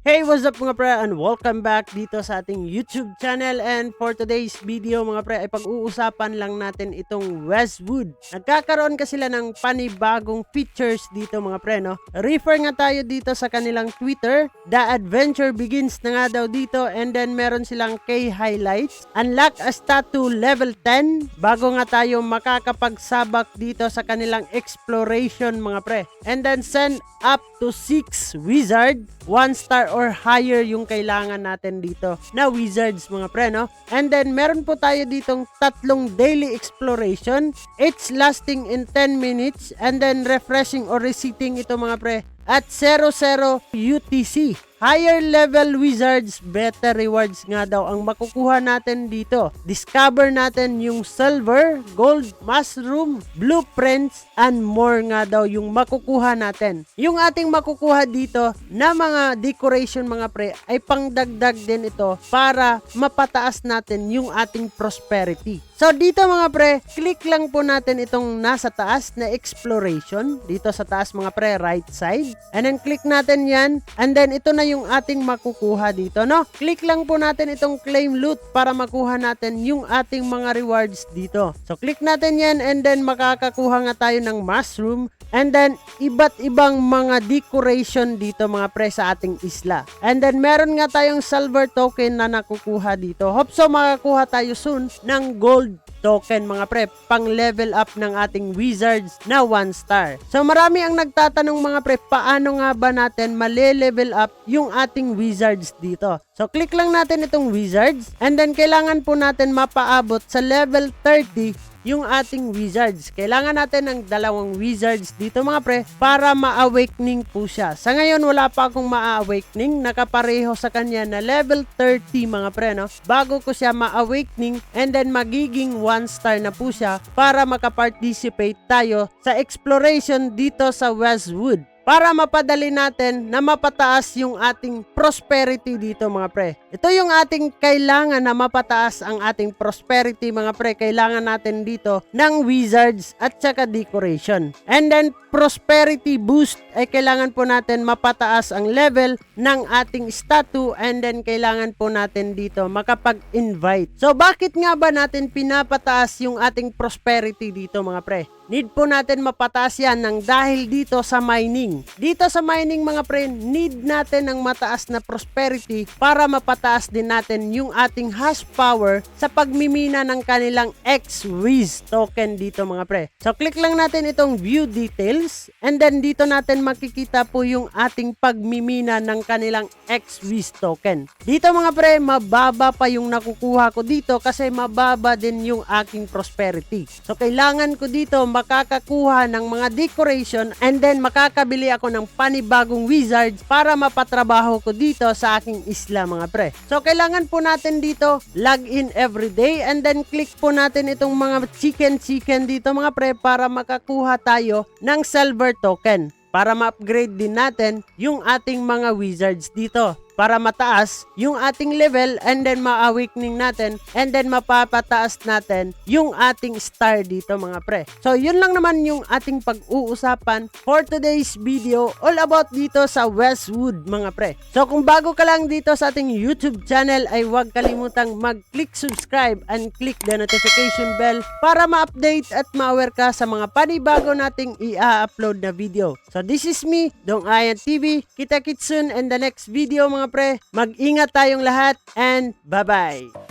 Hey, what's up mga pre, and welcome back dito sa ating YouTube channel. And for today's video mga pre ay pag-uusapan lang natin itong Westwood. Nagkakaroon kasi sila ng panibagong features dito mga pre, no? Refer nga tayo dito sa kanilang Twitter. The adventure begins na nga daw dito, and then meron silang K-highlights. Unlock a statue level 10 bago nga tayo makakapagsabak dito sa kanilang exploration mga pre. And then send up to 6 wizard, 1 star or higher yung kailangan natin dito na wizards mga pre, no? And then meron po tayo ditong tatlong daily exploration, each lasting in 10 minutes, and then refreshing or resetting ito mga pre at 00 UTC. Higher level wizards, better rewards nga daw ang makukuha natin dito. Discover natin yung silver, gold, mushroom, blueprints, and more nga daw yung makukuha natin. Yung ating makukuha dito na mga decoration mga pre ay pangdagdag din ito para mapataas natin yung ating prosperity. So dito mga pre, click lang po natin itong nasa taas na exploration. Dito sa taas mga pre, right side. And then click natin yan. And then ito na yung ating makukuha dito, no? Click lang po natin itong claim loot para makuha natin yung ating mga rewards dito. So click natin yan, and then makakakuha nga tayo ng mushroom. And then iba't ibang mga decoration dito mga pre sa ating isla. And then meron nga tayong silver token na nakukuha dito. Hope so makakuha tayo soon ng gold token mga pre, pang level up ng ating wizards na 1 star. So marami ang nagtatanong mga pre, paano nga ba natin male-level up yung ating wizards dito? So click lang natin itong wizards, and then kailangan po natin mapaabot sa level 30 yung ating wizards. Kailangan natin ng 2 wizards dito mga pre para ma-awakening po siya. Sa ngayon wala pa akong ma-awakening, nakapareho sa kanya na level 30 mga pre, no? Bago ko siya ma-awakening, and then magiging 1 star na po siya para makaparticipate tayo sa exploration dito sa Westwood. Para mapadali natin na mapataas yung ating prosperity dito mga pre. Ito yung ating kailangan na mapataas ang ating prosperity mga pre. Kailangan natin dito ng wizards at saka decoration. And then prosperity boost ay kailangan po natin mapataas ang level ng ating statue, and then kailangan po natin dito makapag-invite. So bakit nga ba natin pinapataas yung ating prosperity dito mga pre? Need po natin mapataas yan ng dahil dito sa mining. Dito sa mining mga pre, need natin ng mataas na prosperity para mapataas din natin yung ating hash power sa pagmimina ng kanilang X-Wiz token dito mga pre. So click lang natin itong view details, and then dito natin makikita po yung ating pagmimina ng kanilang X-Wiz token. Dito mga pre, mababa pa yung nakukuha ko dito kasi mababa din yung aking prosperity. So kailangan ko dito makakakuha ng mga decoration, and then makakabili ako ng panibagong wizards para mapatrabaho ko dito sa aking isla mga pre. So kailangan po natin dito log in everyday, and then click po natin itong mga chicken dito mga pre para makakuha tayo ng silver token para ma-upgrade din natin yung ating mga wizards dito para mataas yung ating level, and then ma-awakening natin, and then mapapataas natin yung ating star dito mga pre. So yun lang naman yung ating pag-uusapan for today's video, all about dito sa Westwood mga pre. So kung bago ka lang dito sa ating YouTube channel ay huwag kalimutang mag-click subscribe and click the notification bell para ma-update at ma-aware ka sa mga panibago nating i-upload na video. So this is me, Dong Ayan TV. Kita-kits soon in the next video mga pre. Mag-ingat tayong lahat, and bye-bye!